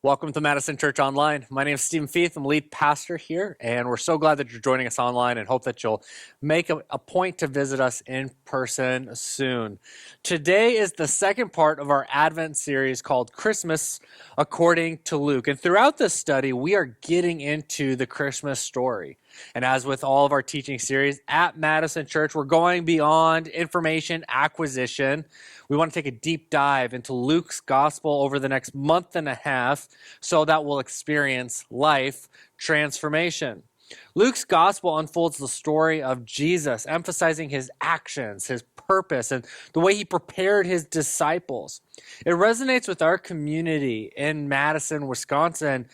Welcome to Madison Church Online. My name is Stephen Feith. I'm lead pastor here, and we're so glad that you're joining us online and hope that you'll make a point to visit us in person soon. Today is the second part of our Advent series called Christmas According to Luke. And throughout this study, we are getting into the Christmas story. And as with all of our teaching series at Madison Church, we're going beyond information acquisition. We want to take a deep dive into Luke's gospel over the next month and a half so that we'll experience life transformation. Luke's gospel unfolds the story of Jesus, emphasizing his actions, his purpose, and the way he prepared his disciples. It resonates with our community in Madison, Wisconsin,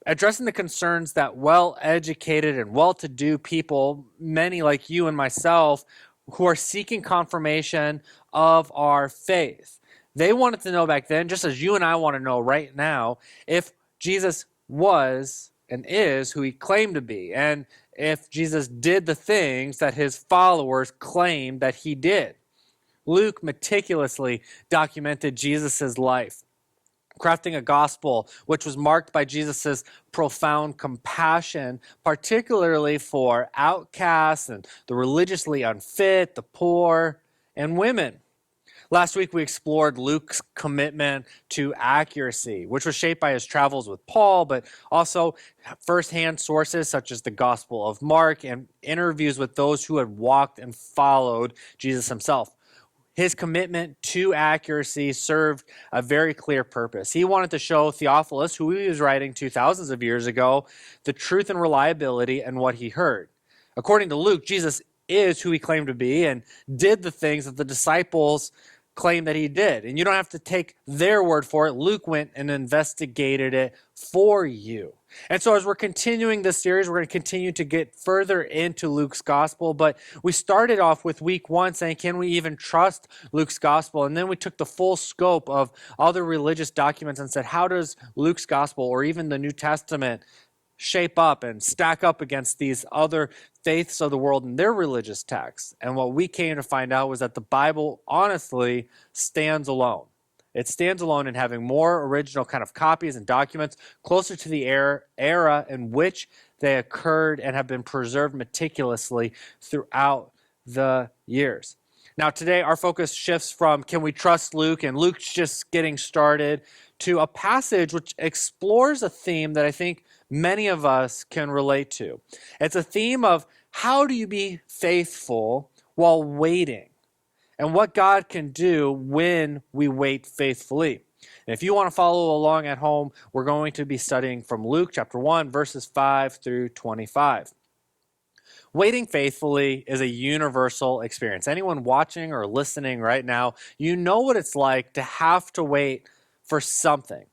addressing the concerns that well-educated and well-to-do people, many like you and myself, who are seeking confirmation of our faith. They wanted to know back then, just as you and I want to know right now, if Jesus was and is who he claimed to be, and if Jesus did the things that his followers claimed that he did. Luke meticulously documented Jesus' life, crafting a gospel which was marked by Jesus' profound compassion, particularly for outcasts and the religiously unfit, the poor, and women. Last week, we explored Luke's commitment to accuracy, which was shaped by his travels with Paul, but also firsthand sources such as the Gospel of Mark and interviews with those who had walked and followed Jesus himself. His commitment to accuracy served a very clear purpose. He wanted to show Theophilus, who he was writing to thousands of years ago, the truth and reliability in what he heard. According to Luke, Jesus is who he claimed to be and did the things that the disciples claimed that he did. And you don't have to take their word for it. Luke went and investigated it for you. And so as we're continuing this series, we're going to continue to get further into Luke's gospel. But we started off with week 1 saying, can we even trust Luke's gospel? And then we took the full scope of other religious documents and said, how does Luke's gospel or even the New Testament shape up and stack up against these other faiths of the world and their religious texts? And what we came to find out was that the Bible honestly stands alone. It stands alone in having more original kind of copies and documents closer to the era in which they occurred and have been preserved meticulously throughout the years. Now today our focus shifts from can we trust Luke, and Luke's just getting started, to a passage which explores a theme that I think many of us can relate to. It's a theme of how do you be faithful while waiting, and what God can do when we wait faithfully. And if you want to follow along at home, we're going to be studying from Luke chapter 1, verses 5 through 25. Waiting faithfully is a universal experience. Anyone watching or listening right now, you know what it's like to have to wait for something,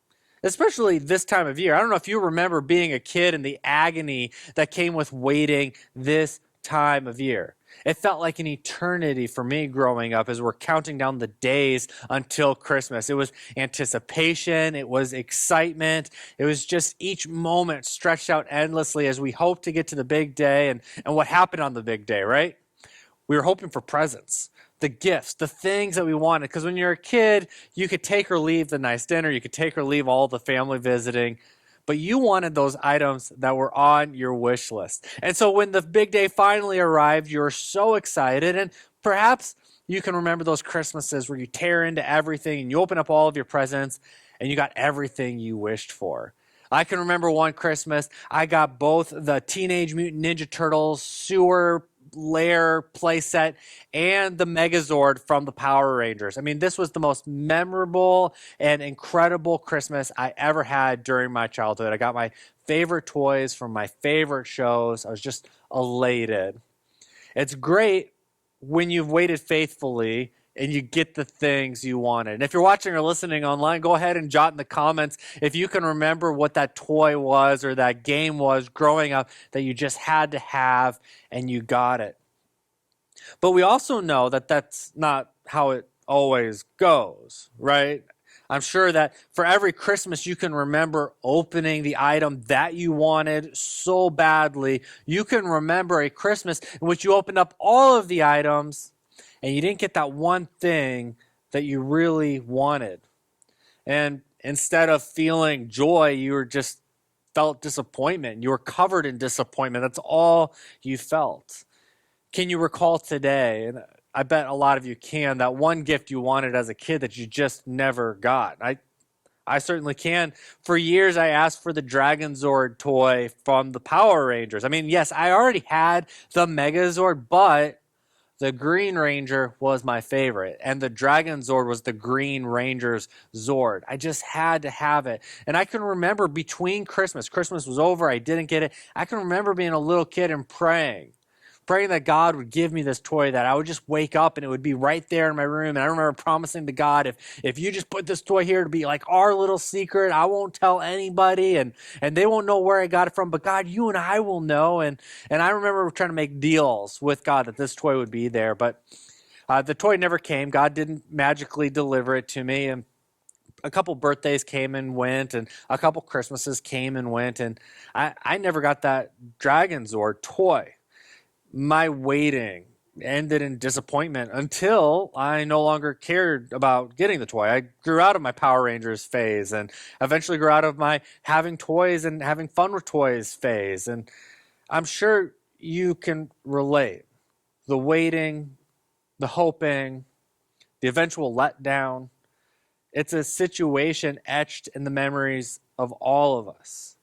especially this time of year. I don't know if you remember being a kid and the agony that came with waiting this time of year. It felt like an eternity for me growing up as we're counting down the days until Christmas. It was anticipation, it was excitement, it was just each moment stretched out endlessly as we hoped to get to the big day. And what happened on the big day, right? We were hoping for presents, the gifts, the things that we wanted. Because when you're a kid, you could take or leave the nice dinner, you could take or leave all the family visiting, but you wanted those items that were on your wish list. And so when the big day finally arrived, you were so excited. And perhaps you can remember those Christmases where you tear into everything and you open up all of your presents and you got everything you wished for. I can remember one Christmas, I got both the Teenage Mutant Ninja Turtles sewer lair playset and the Megazord from the Power Rangers. I mean, this was the most memorable and incredible Christmas I ever had during my childhood. I got my favorite toys from my favorite shows. I was just elated. It's great when you've waited faithfully and you get the things you wanted. And if you're watching or listening online, go ahead and jot in the comments if you can remember what that toy was or that game was growing up that you just had to have and you got it. But we also know that that's not how it always goes, right? I'm sure that for every Christmas you can remember opening the item that you wanted so badly. You can remember a Christmas in which you opened up all of the items and you didn't get that one thing that you really wanted. And instead of feeling joy, you were just felt disappointment. You were covered in disappointment. That's all you felt. Can you recall today, and I bet a lot of you can, that one gift you wanted as a kid that you just never got? I certainly can. For years, I asked for the Dragon Zord toy from the Power Rangers. I mean, yes, I already had the Megazord, but the Green Ranger was my favorite, and the Dragon Zord was the Green Ranger's Zord. I just had to have it. And I can remember between Christmas was over, I didn't get it. I can remember being a little kid and praying that God would give me this toy, that I would just wake up and it would be right there in my room. And I remember promising to God, if you just put this toy here to be like our little secret, I won't tell anybody and they won't know where I got it from. But God, you and I will know. And I remember trying to make deals with God that this toy would be there. But the toy never came. God didn't magically deliver it to me. And a couple birthdays came and went, and a couple Christmases came and went. And I never got that Dragon Zord toy. My waiting ended in disappointment until I no longer cared about getting the toy. I grew out of my Power Rangers phase and eventually grew out of my having toys and having fun with toys phase. And I'm sure you can relate. The waiting, the hoping, the eventual letdown. It's a situation etched in the memories of all of us.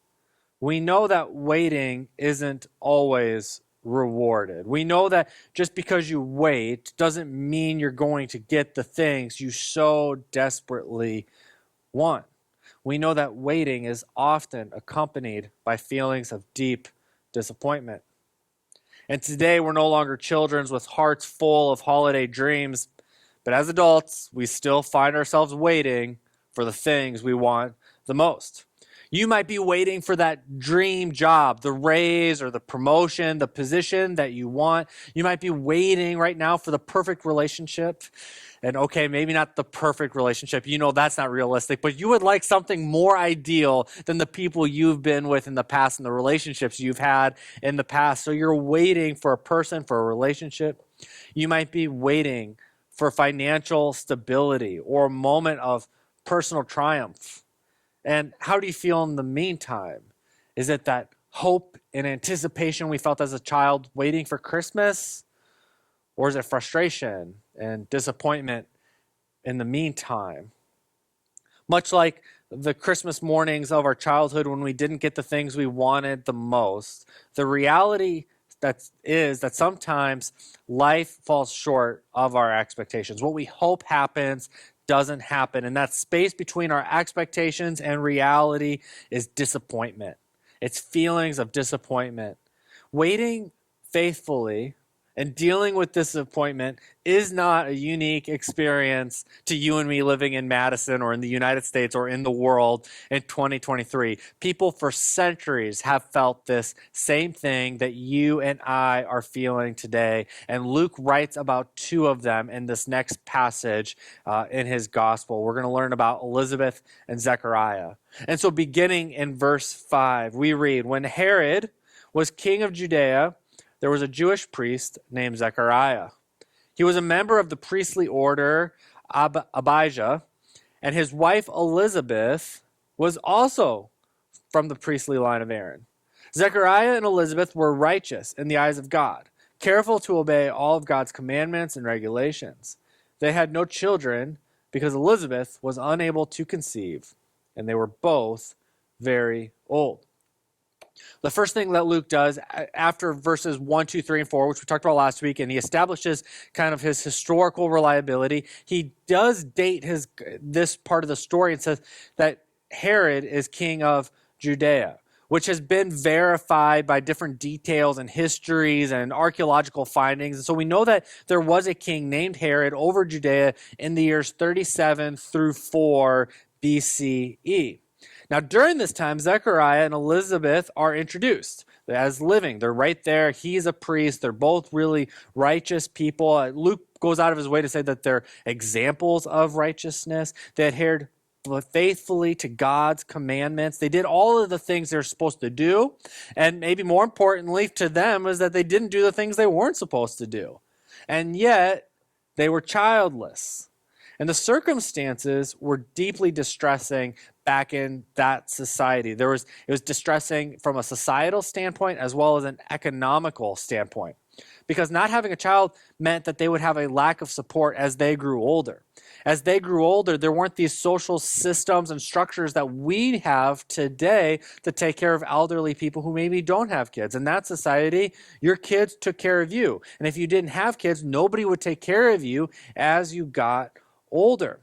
We know that waiting isn't always rewarded. We know that just because you wait doesn't mean you're going to get the things you so desperately want. We know that waiting is often accompanied by feelings of deep disappointment. And today we're no longer children with hearts full of holiday dreams, but as adults, we still find ourselves waiting for the things we want the most. You might be waiting for that dream job, the raise or the promotion, the position that you want. You might be waiting right now for the perfect relationship. And okay, maybe not the perfect relationship. You know that's not realistic, but you would like something more ideal than the people you've been with in the past and the relationships you've had in the past. So you're waiting for a person, for a relationship. You might be waiting for financial stability or a moment of personal triumph. And how do you feel in the meantime? Is it that hope and anticipation we felt as a child waiting for Christmas? Or is it frustration and disappointment in the meantime? Much like the Christmas mornings of our childhood when we didn't get the things we wanted the most, the reality is that sometimes life falls short of our expectations. What we hope happens doesn't happen. And that space between our expectations and reality is disappointment. It's feelings of disappointment. Waiting faithfully and dealing with disappointment is not a unique experience to you and me living in Madison or in the United States or in the world in 2023. People for centuries have felt this same thing that you and I are feeling today. And Luke writes about two of them in this next passage in his gospel. We're going to learn about Elizabeth and Zechariah. And so beginning in verse 5, we read, "When Herod was king of Judea, there was a Jewish priest named Zechariah. He was a member of the priestly order Abijah, and his wife Elizabeth was also from the priestly line of Aaron. Zechariah and Elizabeth were righteous in the eyes of God, careful to obey all of God's commandments and regulations. They had no children because Elizabeth was unable to conceive, and they were both very old." The first thing that Luke does after verses 1, 2, 3, and 4, which we talked about last week, and he establishes kind of his historical reliability, he does date this part of the story and says that Herod is king of Judea, which has been verified by different details and histories and archaeological findings. And so we know that there was a king named Herod over Judea in the years 37 through 4 BCE. Now, during this time, Zechariah and Elizabeth are introduced as living. They're right there. He's a priest. They're both really righteous people. Luke goes out of his way to say that they're examples of righteousness. They adhered faithfully to God's commandments. They did all of the things they're supposed to do. And maybe more importantly to them is that they didn't do the things they weren't supposed to do. And yet, they were childless. And the circumstances were deeply distressing back in that society. It was distressing from a societal standpoint as well as an economical standpoint, because not having a child meant that they would have a lack of support as they grew older. As they grew older, there weren't these social systems and structures that we have today to take care of elderly people who maybe don't have kids. In that society, your kids took care of you. And if you didn't have kids, nobody would take care of you as you got older.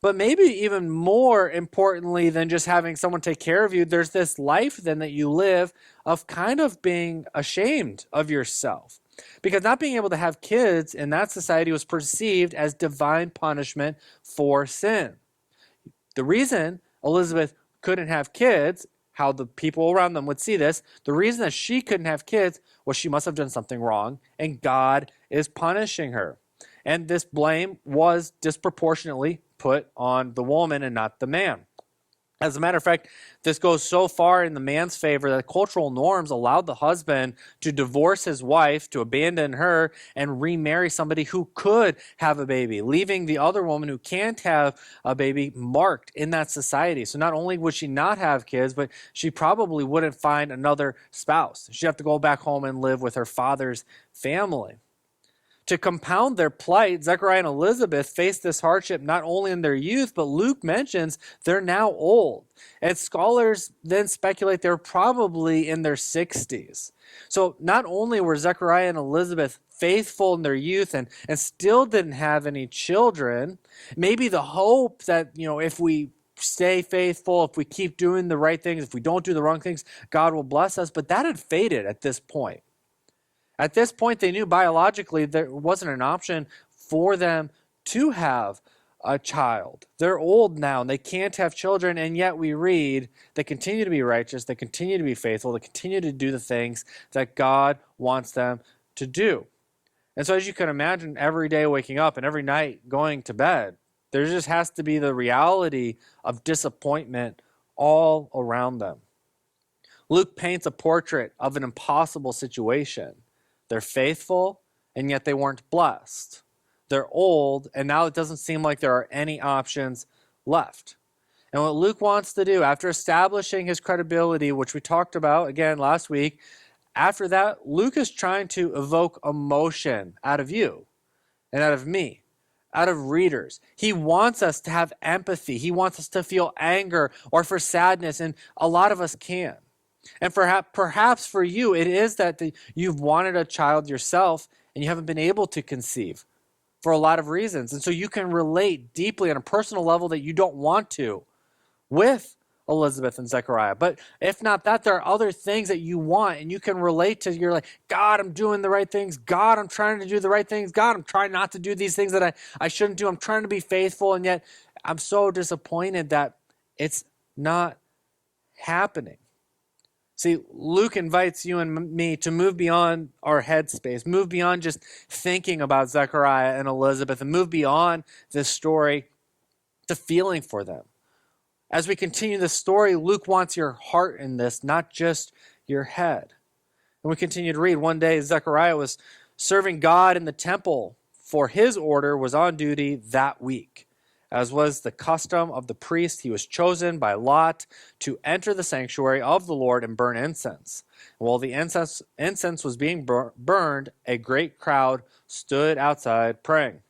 But maybe even more importantly than just having someone take care of you, there's this life then that you live of kind of being ashamed of yourself. Because not being able to have kids in that society was perceived as divine punishment for sin. The reason Elizabeth couldn't have kids, how the people around them would see this, the reason that she couldn't have kids was she must have done something wrong, and God is punishing her. And this blame was disproportionately put on the woman and not the man. As a matter of fact, this goes so far in the man's favor that cultural norms allowed the husband to divorce his wife, to abandon her, and remarry somebody who could have a baby, leaving the other woman who can't have a baby marked in that society. So not only would she not have kids, but she probably wouldn't find another spouse. She'd have to go back home and live with her father's family. To compound their plight, Zechariah and Elizabeth faced this hardship not only in their youth, but Luke mentions they're now old. And scholars then speculate they're probably in their 60s. So not only were Zechariah and Elizabeth faithful in their youth and still didn't have any children, maybe the hope that, if we stay faithful, if we keep doing the right things, if we don't do the wrong things, God will bless us. But that had faded at this point. At this point, they knew biologically there wasn't an option for them to have a child. They're old now, and they can't have children, and yet we read they continue to be righteous, they continue to be faithful, they continue to do the things that God wants them to do. And so as you can imagine, every day waking up and every night going to bed, there just has to be the reality of disappointment all around them. Luke paints a portrait of an impossible situation. They're faithful, and yet they weren't blessed. They're old, and now it doesn't seem like there are any options left. And what Luke wants to do, after establishing his credibility, which we talked about again last week, after that, Luke is trying to evoke emotion out of you and out of me, out of readers. He wants us to have empathy. He wants us to feel anger or for sadness, and a lot of us can. And perhaps for you, it is that you've wanted a child yourself and you haven't been able to conceive for a lot of reasons. And so you can relate deeply on a personal level that you don't want to with Elizabeth and Zechariah. But if not that, there are other things that you want and you can relate to. You're like, God, I'm doing the right things. God, I'm trying to do the right things. God, I'm trying not to do these things that I shouldn't do. I'm trying to be faithful, and yet I'm so disappointed that it's not happening. See, Luke invites you and me to move beyond our headspace, move beyond just thinking about Zechariah and Elizabeth, and move beyond this story to feeling for them. As we continue the story, Luke wants your heart in this, not just your head. And we continue to read. One day, Zechariah was serving God in the temple, for his order was on duty that week. As was the custom of the priest, he was chosen by lot to enter the sanctuary of the Lord and burn incense. And while the incense was being burned, a great crowd stood outside praying.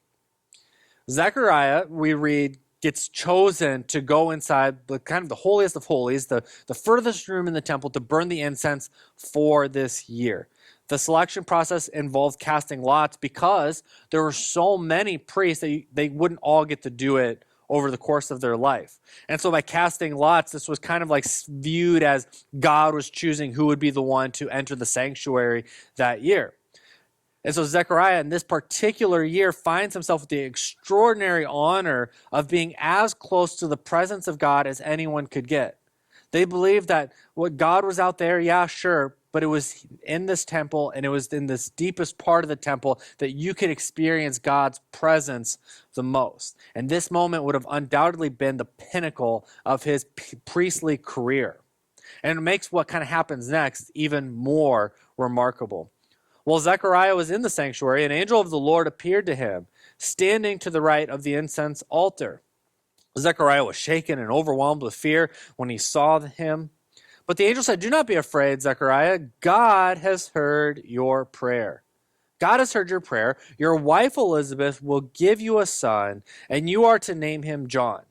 Zechariah, we read, gets chosen to go inside the kind of the holiest of holies, the furthest room in the temple, to burn the incense for this year. The selection process involved casting lots because there were so many priests that they wouldn't all get to do it over the course of their life. And so by casting lots, this was kind of like viewed as God was choosing who would be the one to enter the sanctuary that year. And so Zechariah in this particular year finds himself with the extraordinary honor of being as close to the presence of God as anyone could get. They believed that what God was out there, yeah, sure, but it was in this temple, and it was in this deepest part of the temple that you could experience God's presence the most. And this moment would have undoubtedly been the pinnacle of his priestly career. And it makes what kind of happens next even more remarkable. While Zechariah was in the sanctuary, an angel of the Lord appeared to him, standing to the right of the incense altar. Zechariah was shaken and overwhelmed with fear when he saw him. But the angel said, "Do not be afraid, Zechariah. God has heard your prayer. God has heard your prayer. Your wife Elizabeth will give you a son, and you are to name him John.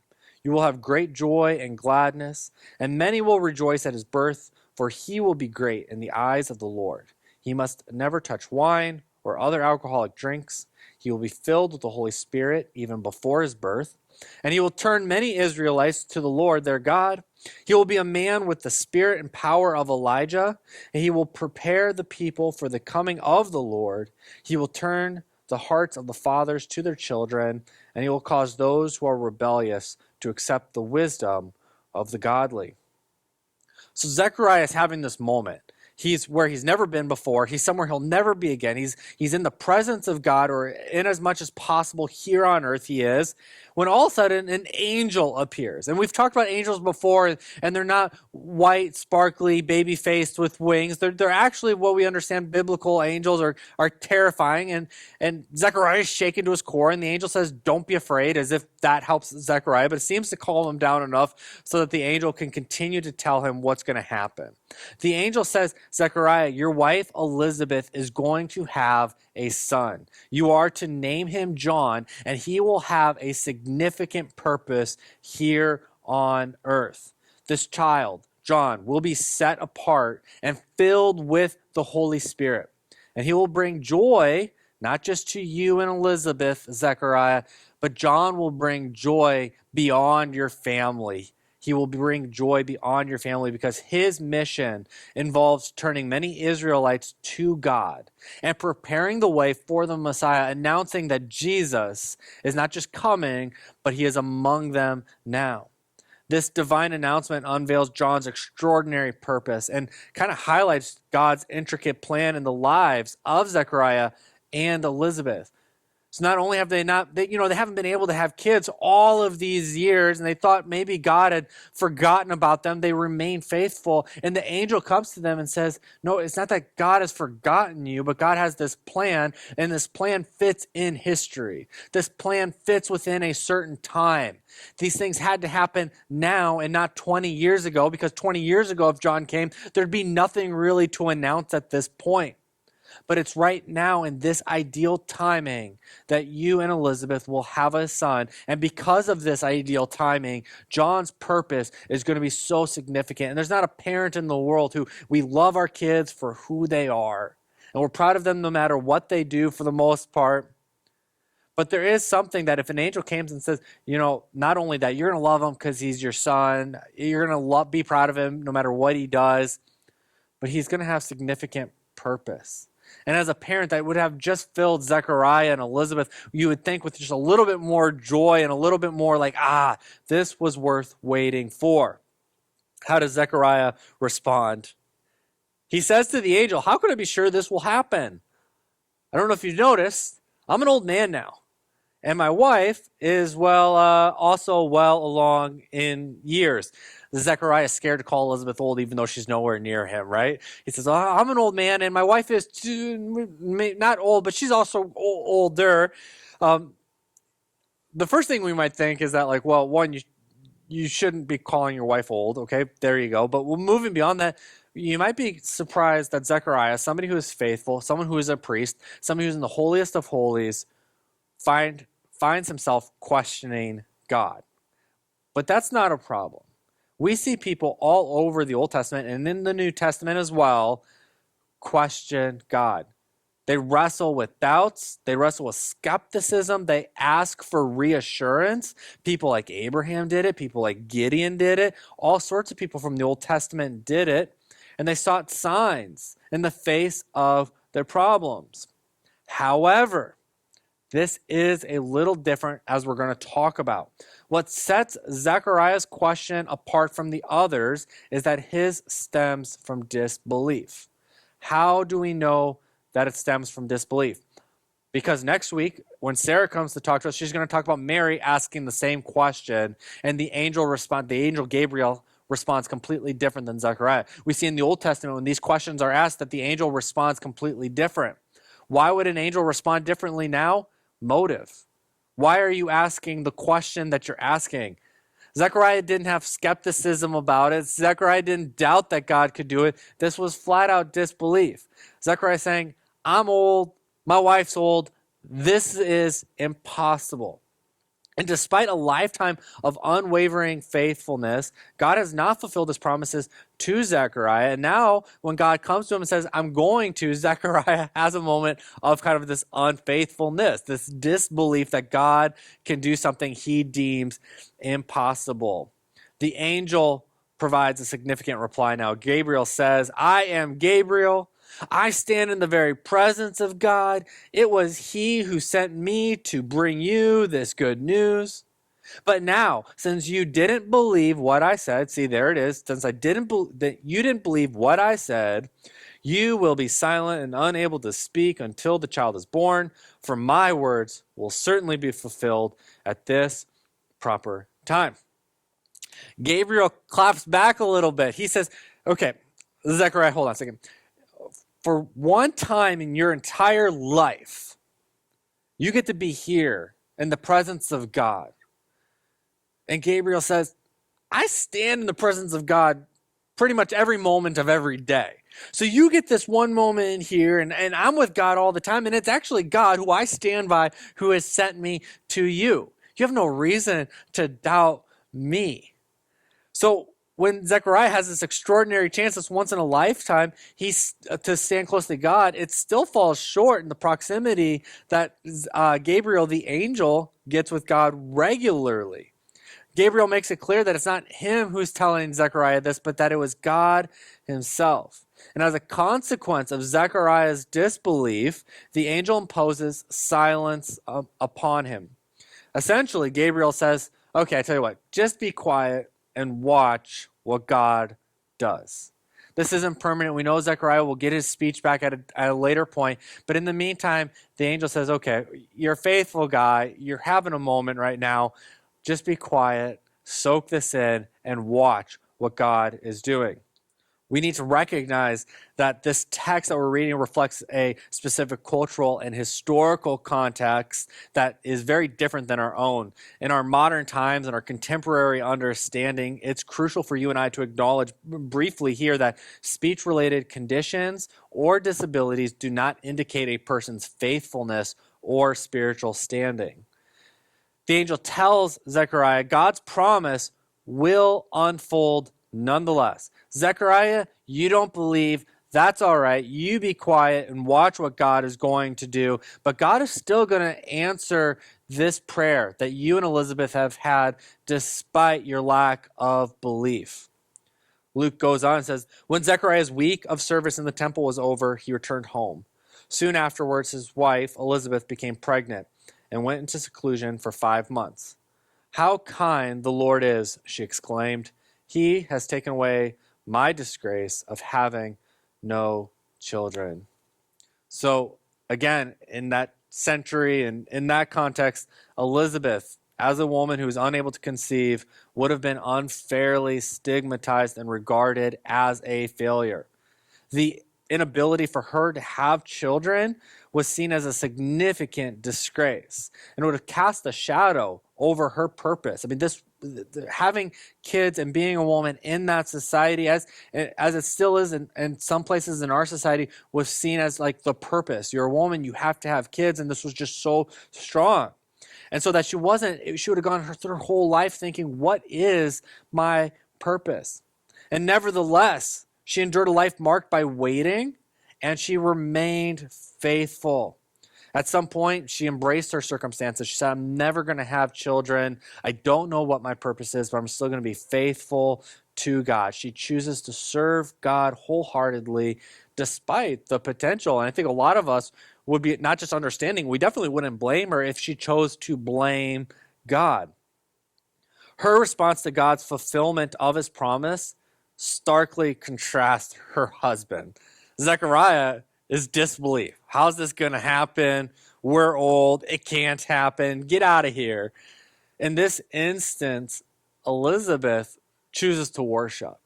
You will have great joy and gladness, and many will rejoice at his birth, for he will be great in the eyes of the Lord. He must never touch wine or other alcoholic drinks. He will be filled with the Holy Spirit even before his birth, and he will turn many Israelites to the Lord their God. He will be a man with the spirit and power of Elijah, and he will prepare the people for the coming of the Lord. He will turn the hearts of the fathers to their children, and he will cause those who are rebellious to accept the wisdom of the godly." So Zechariah is having this moment. He's where he's never been before. He's somewhere he'll never be again. He's in the presence of God, or in as much as possible here on earth he is, when all of a sudden an angel appears. And we've talked about angels before, and they're not white, sparkly, baby-faced with wings. They're actually what we understand biblical angels are terrifying. And Zechariah is shaken to his core, and the angel says, "Don't be afraid," as if that helps Zechariah, but it seems to calm him down enough so that the angel can continue to tell him what's going to happen. The angel says, "Zechariah, your wife Elizabeth is going to have a son. You are to name him John, and he will have a significant purpose here on earth. This child, John, will be set apart and filled with the Holy Spirit, and he will bring joy not just to you and Elizabeth, Zechariah, but John will bring joy beyond your family. He will bring joy beyond your family because his mission involves turning many Israelites to God and preparing the way for the Messiah, announcing that Jesus is not just coming, but he is among them now." This divine announcement unveils John's extraordinary purpose and kind of highlights God's intricate plan in the lives of Zechariah and Elizabeth. So not only have they haven't been able to have kids all of these years, and they thought maybe God had forgotten about them, they remain faithful. And the angel comes to them and says, "No, it's not that God has forgotten you, but God has this plan, and this plan fits in history. This plan fits within a certain time. These things had to happen now and not 20 years ago, because 20 years ago, if John came, there'd be nothing really to announce at this point. But it's right now in this ideal timing that you and Elizabeth will have a son. And because of this ideal timing, John's purpose is going to be so significant. And there's not a parent in the world who we love our kids for who they are. And we're proud of them no matter what they do for the most part. But there is something that if an angel comes and says, not only that, you're going to love him because he's your son. You're going to be proud of him no matter what he does. But he's going to have significant purpose. And as a parent, that would have just filled Zechariah and Elizabeth, you would think, with just a little bit more joy and a little bit more like, this was worth waiting for. How does Zechariah respond? He says to the angel, "How can I be sure this will happen? I don't know if you've noticed, I'm an old man now. And my wife is, also well along in years." Zechariah is scared to call Elizabeth old, even though she's nowhere near him, right? He says, "I'm an old man, and my wife is not old, but she's also older." The first thing we might think is that, one, you shouldn't be calling your wife old. Okay, there you go. But moving beyond that, you might be surprised that Zechariah, somebody who is faithful, someone who is a priest, somebody who's in the holiest of holies, finds himself questioning God. But that's not a problem. We see people all over the Old Testament and in the New Testament as well question God. They wrestle with doubts. They wrestle with skepticism. They ask for reassurance. People like Abraham did it. People like Gideon did it. All sorts of people from the Old Testament did it. And they sought signs in the face of their problems. However, this is a little different, as we're going to talk about. What sets Zechariah's question apart from the others is that his stems from disbelief. How do we know that it stems from disbelief? Because next week, when Sarah comes to talk to us, she's going to talk about Mary asking the same question, and the angel Gabriel responds completely different than Zechariah. We see in the Old Testament, when these questions are asked, that the angel responds completely different. Why would an angel respond differently now? Motive. Why are you asking the question that you're asking? Zechariah didn't have skepticism about it. Zechariah didn't doubt that God could do it. This was flat out disbelief. Zechariah saying, I'm old, my wife's old, this is impossible. And despite a lifetime of unwavering faithfulness, God has not fulfilled his promises to Zechariah. And now when God comes to him and says, I'm going to, Zechariah has a moment of kind of this unfaithfulness, this disbelief that God can do something he deems impossible. The angel provides a significant reply now. Gabriel says, I am Gabriel. I stand in the very presence of God. It was he who sent me to bring you this good news. But now, since you didn't believe what I said, see, there it is. Since you didn't believe what I said, you will be silent and unable to speak until the child is born. For my words will certainly be fulfilled at this proper time. Gabriel claps back a little bit. He says, okay, Zechariah, hold on a second. For one time in your entire life, you get to be here in the presence of God. And Gabriel says, I stand in the presence of God pretty much every moment of every day. So you get this one moment in here, and I'm with God all the time, and it's actually God who I stand by who has sent me to you. You have no reason to doubt me. So when Zechariah has this extraordinary chance, this once in a lifetime, to stand close to God, it still falls short in the proximity that Gabriel, the angel, gets with God regularly. Gabriel makes it clear that it's not him who's telling Zechariah this, but that it was God himself. And as a consequence of Zechariah's disbelief, the angel imposes silence upon him. Essentially, Gabriel says, okay, I tell you what, just be quiet and watch what God does. This isn't permanent. We know Zechariah will get his speech back at a later point. But in the meantime, the angel says, okay, you're a faithful guy. You're having a moment right now. Just be quiet, soak this in, and watch what God is doing. We need to recognize that this text that we're reading reflects a specific cultural and historical context that is very different than our own. In our modern times and our contemporary understanding, it's crucial for you and I to acknowledge briefly here that speech-related conditions or disabilities do not indicate a person's faithfulness or spiritual standing. The angel tells Zechariah God's promise will unfold nonetheless. Zechariah, you don't believe, that's all right. You be quiet and watch what God is going to do. But God is still going to answer this prayer that you and Elizabeth have had despite your lack of belief. Luke goes on and says, when Zechariah's week of service in the temple was over, he returned home. Soon afterwards, his wife, Elizabeth, became pregnant and went into seclusion for 5 months. How kind the Lord is, she exclaimed. He has taken away my disgrace of having no children. So again, in that century and in that context, Elizabeth, as a woman who was unable to conceive, would have been unfairly stigmatized and regarded as a failure. The inability for her to have children was seen as a significant disgrace and would have cast a shadow over her purpose. I mean, having kids and being a woman in that society, as it still is in some places in our society, was seen as like the purpose. You're a woman, you have to have kids, and this was just so strong. And so that she would have gone through her whole life thinking, what is my purpose? And nevertheless, she endured a life marked by waiting, and she remained faithful. At some point, she embraced her circumstances. She said, I'm never going to have children. I don't know what my purpose is, but I'm still going to be faithful to God. She chooses to serve God wholeheartedly despite the potential. And I think a lot of us would be not just understanding, we definitely wouldn't blame her if she chose to blame God. Her response to God's fulfillment of his promise starkly contrasts her husband. Zechariah is disbelief. How's this going to happen? We're old. It can't happen. Get out of here. In this instance, Elizabeth chooses to worship.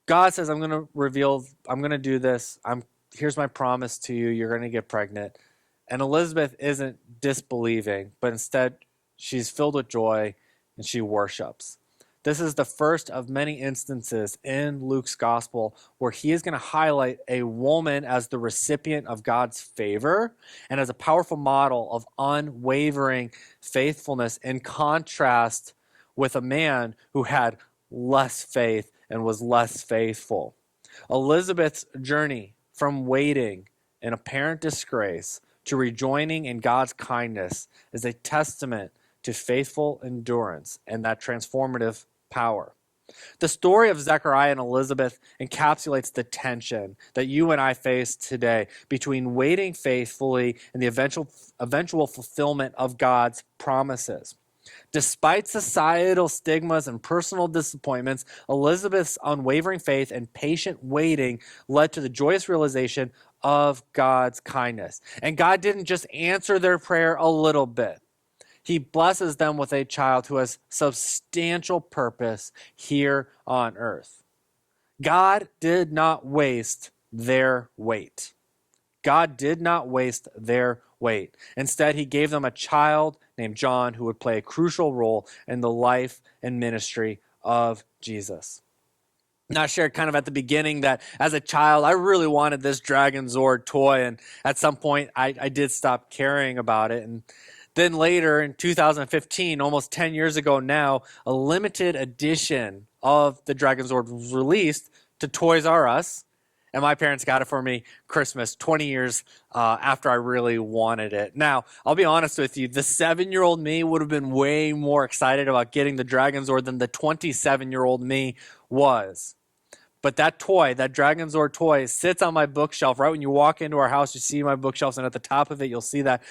God says, I'm going to do this. Here's my promise to you. You're going to get pregnant. And Elizabeth isn't disbelieving, but instead she's filled with joy and she worships. This is the first of many instances in Luke's gospel where he is going to highlight a woman as the recipient of God's favor and as a powerful model of unwavering faithfulness, in contrast with a man who had less faith and was less faithful. Elizabeth's journey from waiting in apparent disgrace to rejoining in God's kindness is a testament to faithful endurance and that transformative power. The story of Zechariah and Elizabeth encapsulates the tension that you and I face today between waiting faithfully and the eventual fulfillment of God's promises. Despite societal stigmas and personal disappointments, Elizabeth's unwavering faith and patient waiting led to the joyous realization of God's kindness. And God didn't just answer their prayer a little bit. He blesses them with a child who has substantial purpose here on earth. God did not waste their wait. God did not waste their wait. Instead, he gave them a child named John who would play a crucial role in the life and ministry of Jesus. And I shared kind of at the beginning that as a child, I really wanted this Dragon Zord toy. And at some point, I did stop caring about it. And then later in 2015, almost 10 years ago now, a limited edition of the Dragon Zord was released to Toys R Us. And my parents got it for me Christmas 20 years after I really wanted it. Now, I'll be honest with you, the 7-year-old me would have been way more excited about getting the Dragon Zord than the 27-year-old me was. But that toy, that Dragon Zord toy, sits on my bookshelf. Right when you walk into our house, you see my bookshelves, and at the top of it, you'll see that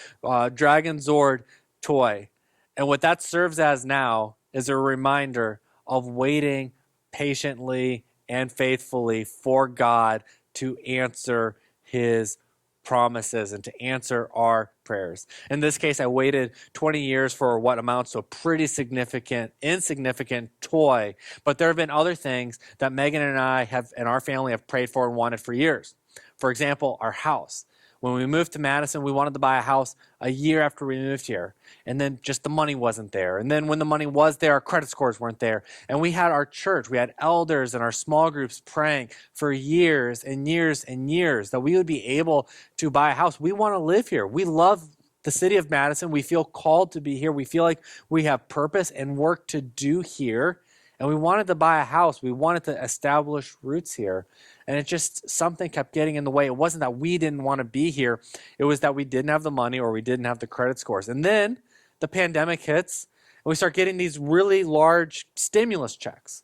Dragon Zord toy. And what that serves as now is a reminder of waiting patiently and faithfully for God to answer his promises and to answer our prayers. In this case, I waited 20 years for what amounts to a pretty insignificant toy. But there have been other things that Megan and I have, and our family have prayed for and wanted for years. For example, our house. When we moved to Madison, we wanted to buy a house a year after we moved here. And then just the money wasn't there. And then when the money was there, our credit scores weren't there. And we had our church, we had elders and our small groups praying for years and years and years that we would be able to buy a house. We want to live here. We love the city of Madison. We feel called to be here. We feel like we have purpose and work to do here. And we wanted to buy a house. We wanted to establish roots here. And it just, something kept getting in the way. It wasn't that we didn't want to be here. It was that we didn't have the money or we didn't have the credit scores. And then the pandemic hits and we start getting these really large stimulus checks.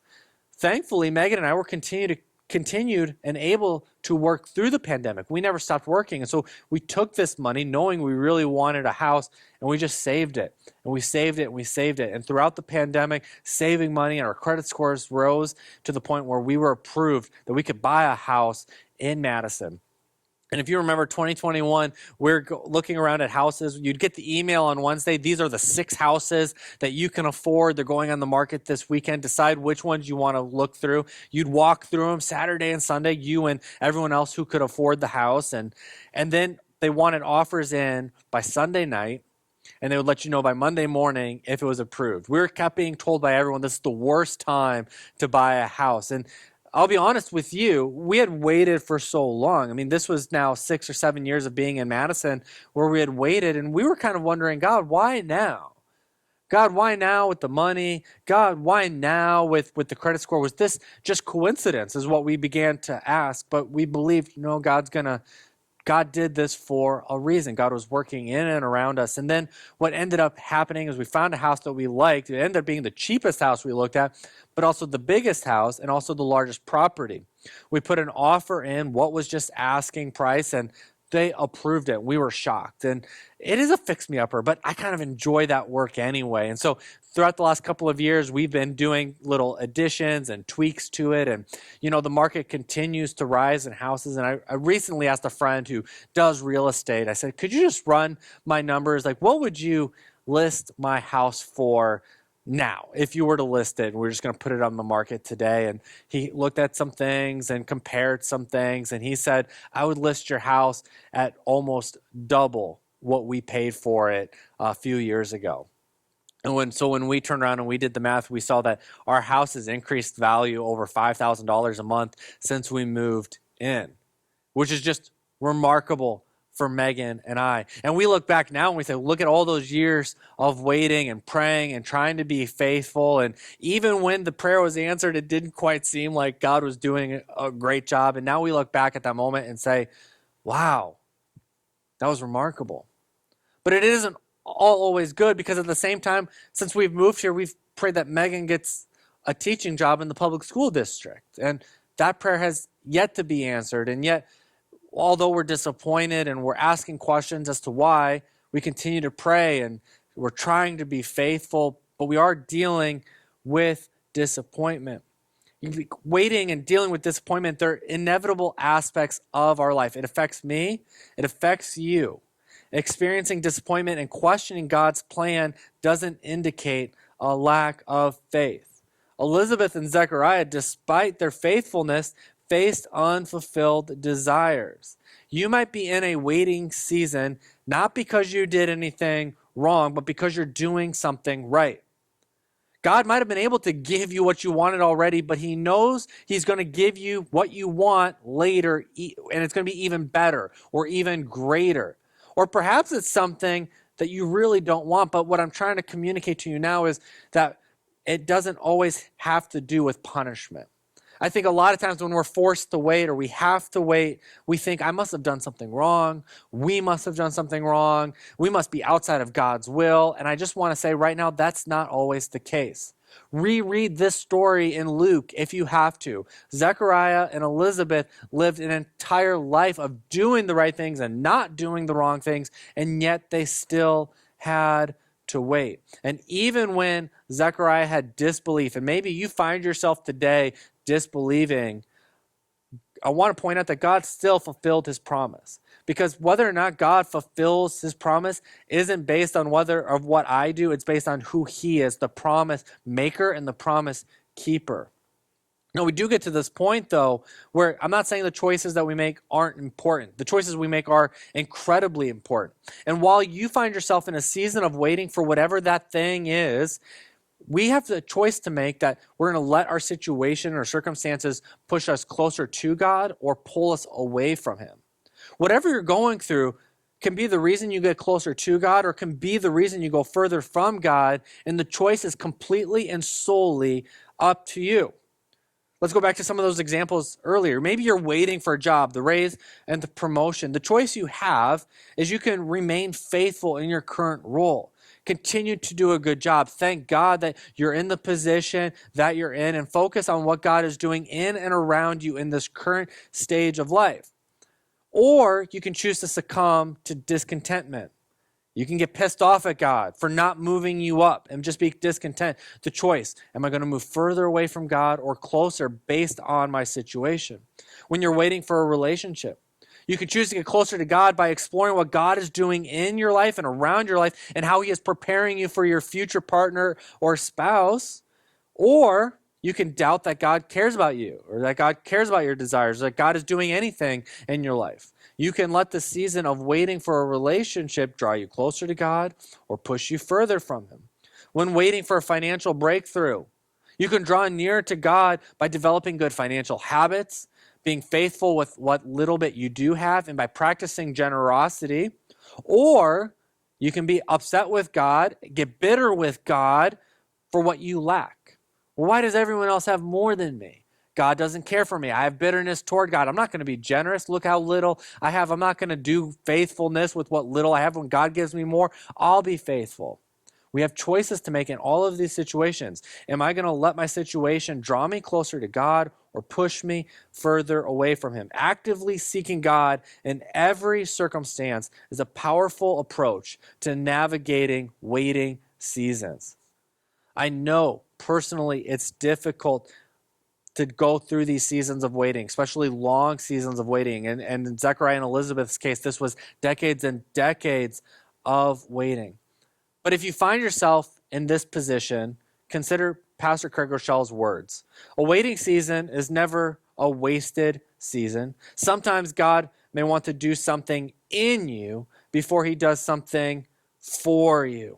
Thankfully, Megan and I were continued and able to work through the pandemic. We never stopped working. And so we took this money knowing we really wanted a house and we just saved it. And we saved it and we saved it. And throughout the pandemic, saving money and our credit scores rose to the point where we were approved that we could buy a house in Madison. And if you remember 2021, we're looking around at houses. You'd get the email on Wednesday. These are the 6 houses that you can afford. They're going on the market this weekend. Decide which ones you want to look through. You'd walk through them Saturday and Sunday, you and everyone else who could afford the house. And then they wanted offers in by Sunday night, and they would let you know by Monday morning if it was approved. We kept being told by everyone this is the worst time to buy a house. And I'll be honest with you, we had waited for so long. I mean, this was now 6 or 7 years of being in Madison where we had waited, and we were kind of wondering, God, why now? God, why now with the money? God, why now with the credit score? Was this just coincidence is what we began to ask, but we believed, God did this for a reason. God was working in and around us. And then what ended up happening is we found a house that we liked. It ended up being the cheapest house we looked at, but also the biggest house and also the largest property. We put an offer in what was just asking price, and they approved it. We were shocked. And it is a fix-me-upper, but I kind of enjoy that work anyway. And so throughout the last couple of years, we've been doing little additions and tweaks to it. And, the market continues to rise in houses. And I recently asked a friend who does real estate, I said, could you just run my numbers? Like, what would you list my house for now if you were to list it? We're just going to put it on the market today. And he looked at some things and compared some things. And he said, I would list your house at almost double what we paid for it a few years ago. And when we turned around and we did the math, we saw that our house has increased value over $5,000 a month since we moved in, which is just remarkable for Megan and I. And we look back now and we say, look at all those years of waiting and praying and trying to be faithful. And even when the prayer was answered, it didn't quite seem like God was doing a great job. And now we look back at that moment and say, wow, that was remarkable. But it isn't all always good, because at the same time, since we've moved here, we've prayed that Megan gets a teaching job in the public school district. And that prayer has yet to be answered. And yet, although we're disappointed and we're asking questions as to why, we continue to pray and we're trying to be faithful, but we are dealing with disappointment. Waiting and dealing with disappointment, they're inevitable aspects of our life. It affects me, it affects you. Experiencing disappointment and questioning God's plan doesn't indicate a lack of faith. Elizabeth and Zechariah, despite their faithfulness, faced unfulfilled desires. You might be in a waiting season, not because you did anything wrong, but because you're doing something right. God might have been able to give you what you wanted already, but he knows he's going to give you what you want later, and it's going to be even better or even greater. Or perhaps it's something that you really don't want, but what I'm trying to communicate to you now is that it doesn't always have to do with punishment. I think a lot of times when we're forced to wait or we have to wait, we think, I must have done something wrong. We must have done something wrong. We must be outside of God's will. And I just want to say right now, that's not always the case. Reread this story in Luke if you have to. Zechariah and Elizabeth lived an entire life of doing the right things and not doing the wrong things, and yet they still had to wait. And even when Zechariah had disbelief, and maybe you find yourself today disbelieving, I want to point out that God still fulfilled his promise. Because whether or not God fulfills his promise isn't based on whether of what I do, it's based on who he is, the promise maker and the promise keeper. Now, we do get to this point, though, where I'm not saying the choices that we make aren't important. The choices we make are incredibly important. And while you find yourself in a season of waiting for whatever that thing is, we have the choice to make that we're going to let our situation or circumstances push us closer to God or pull us away from him. Whatever you're going through can be the reason you get closer to God or can be the reason you go further from God, and the choice is completely and solely up to you. Let's go back to some of those examples earlier. Maybe you're waiting for a job, the raise and the promotion. The choice you have is you can remain faithful in your current role. Continue to do a good job. Thank God that you're in the position that you're in and focus on what God is doing in and around you in this current stage of life. Or you can choose to succumb to discontentment. You can get pissed off at God for not moving you up and just be discontent. The choice, am I going to move further away from God or closer based on my situation? When you're waiting for a relationship, you can choose to get closer to God by exploring what God is doing in your life and around your life and how he is preparing you for your future partner or spouse. Or you can doubt that God cares about you or that God cares about your desires, or that God is doing anything in your life. You can let the season of waiting for a relationship draw you closer to God or push you further from him. When waiting for a financial breakthrough, you can draw nearer to God by developing good financial habits, being faithful with what little bit you do have, and by practicing generosity. Or you can be upset with God, get bitter with God for what you lack. Well, why does everyone else have more than me? God doesn't care for me. I have bitterness toward God. I'm not going to be generous. Look how little I have. I'm not going to do faithfulness with what little I have. When God gives me more, I'll be faithful. We have choices to make in all of these situations. Am I going to let my situation draw me closer to God or push me further away from him? Actively seeking God in every circumstance is a powerful approach to navigating waiting seasons. I know personally it's difficult to go through these seasons of waiting, especially long seasons of waiting. And in Zechariah and Elizabeth's case, this was decades and decades of waiting. But if you find yourself in this position, consider Pastor Craig Rochelle's words. A waiting season is never a wasted season. Sometimes God may want to do something in you before he does something for you.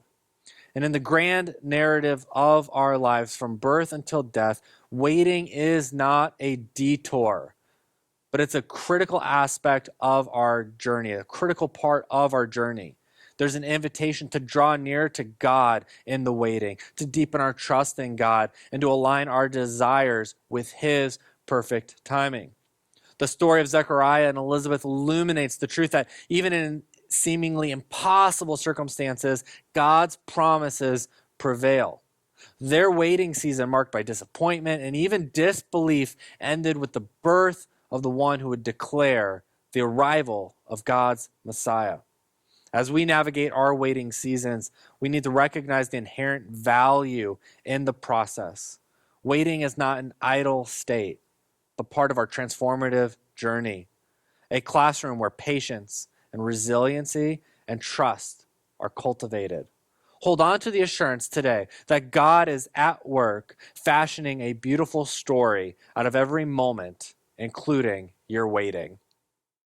And in the grand narrative of our lives, from birth until death, waiting is not a detour, but it's a critical aspect of our journey, a critical part of our journey. There's an invitation to draw near to God in the waiting, to deepen our trust in God, and to align our desires with his perfect timing. The story of Zechariah and Elizabeth illuminates the truth that even in seemingly impossible circumstances, God's promises prevail. Their waiting season, marked by disappointment and even disbelief, ended with the birth of the one who would declare the arrival of God's Messiah. As we navigate our waiting seasons, we need to recognize the inherent value in the process. Waiting is not an idle state, but part of our transformative journey, a classroom where patience and resiliency and trust are cultivated. Hold on to the assurance today that God is at work fashioning a beautiful story out of every moment, including your waiting.